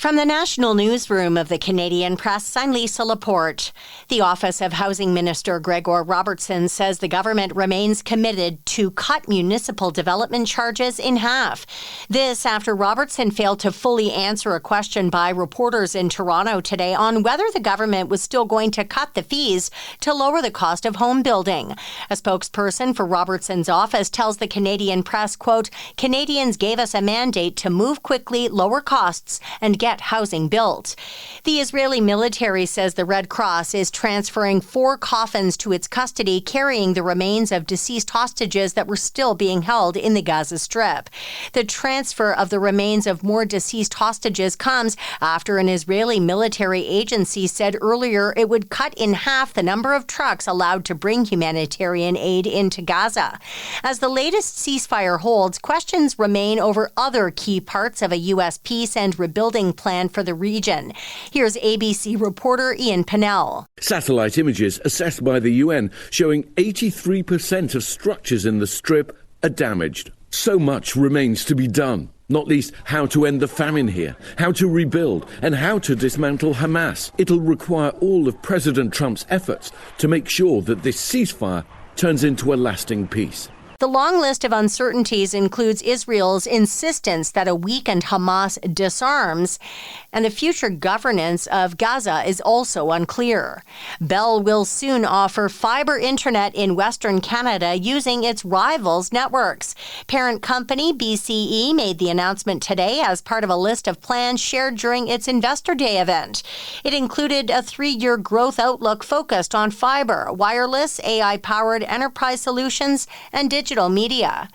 From the National Newsroom of the Canadian Press, I'm Lisa Laporte. The Office of Housing Minister Gregor Robertson says the government remains committed to cut municipal development charges in half. This after Robertson failed to fully answer a question by reporters in Toronto today on whether the government was still going to cut the fees to lower the cost of home building. A spokesperson for Robertson's office tells the Canadian Press, quote, "Canadians gave us a mandate to move quickly, lower costs, and get housing built." The Israeli military says the Red Cross is transferring 4 coffins to its custody carrying the remains of deceased hostages that were still being held in the Gaza Strip. The transfer of the remains of more deceased hostages comes after an Israeli military agency said earlier it would cut in half the number of trucks allowed to bring humanitarian aid into Gaza. As the latest ceasefire holds, questions remain over other key parts of a U.S. peace and rebuilding plan for the region. Here's ABC reporter Ian Pennell. Satellite images assessed by the UN showing 83% of structures in the Strip are damaged. So much remains to be done, not least how to end the famine here, how to rebuild, and how to dismantle Hamas. It'll require all of President Trump's efforts to make sure that this ceasefire turns into a lasting peace. The long list of uncertainties includes Israel's insistence that a weakened Hamas disarms, and the future governance of Gaza is also unclear. Bell will soon offer fiber internet in Western Canada using its rivals' networks. Parent company BCE made the announcement today as part of a list of plans shared during its Investor Day event. It included a 3-year growth outlook focused on fiber, wireless, AI-powered enterprise solutions, and digital media.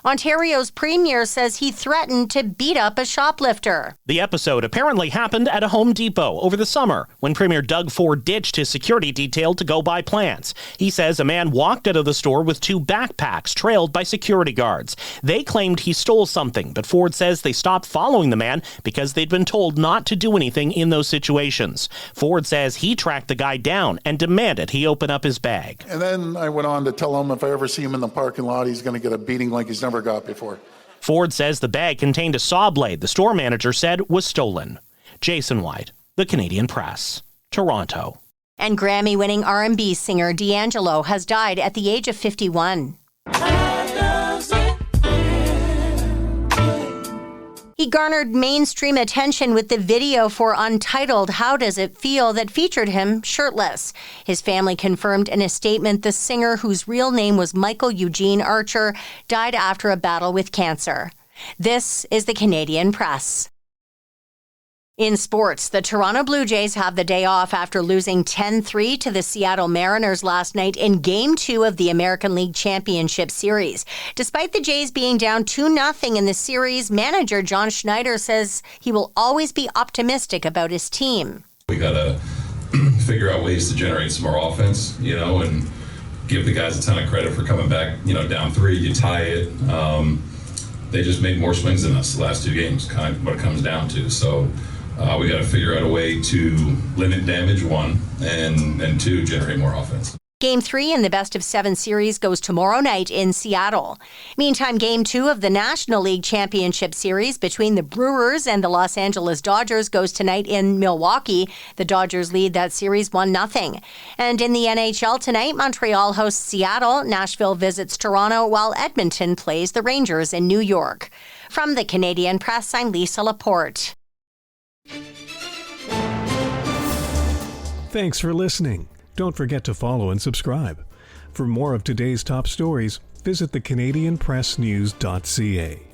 Ontario's premier says he threatened to beat up a shoplifter. The episode apparently happened at a Home Depot over the summer when Premier Doug Ford ditched his security detail to go buy plants. He says a man walked out of the store with 2 backpacks trailed by security guards. They claimed he stole something, but Ford says they stopped following the man because they'd been told not to do anything in those situations. Ford says he tracked the guy down and demanded he open up his bag. And then I went on to tell him if I ever see him in the parking lot, he's going to get a beating like he's never got before. Ford says the bag contained a saw blade the store manager said was stolen. Jason White, The Canadian Press, Toronto. And Grammy-winning R&B singer D'Angelo has died at the age of 51. He garnered mainstream attention with the video for Untitled How Does It Feel that featured him shirtless. His family confirmed in a statement the singer, whose real name was Michael Eugene Archer, died after a battle with cancer. This is the Canadian Press. In sports, the Toronto Blue Jays have the day off after losing 10-3 to the Seattle Mariners last night in Game 2 of the American League Championship Series. Despite the Jays being down 2-0 in the series, manager John Schneider says he will always be optimistic about his team. We got to figure out ways to generate some more offense, and give the guys a ton of credit for coming back, down 3, you tie it. They just made more swings than us the last 2 games, kind of what it comes down to. So we got to figure out a way to limit damage, 1, and 2, generate more offense. Game 3 in the best-of-7 series goes tomorrow night in Seattle. Meantime, Game 2 of the National League Championship Series between the Brewers and the Los Angeles Dodgers goes tonight in Milwaukee. The Dodgers lead that series 1-0. And in the NHL tonight, Montreal hosts Seattle, Nashville visits Toronto, while Edmonton plays the Rangers in New York. From the Canadian Press, I'm Lisa Laporte. Thanks for listening. Don't forget to follow and subscribe. For more of today's top stories, visit thecanadianpressnews.ca.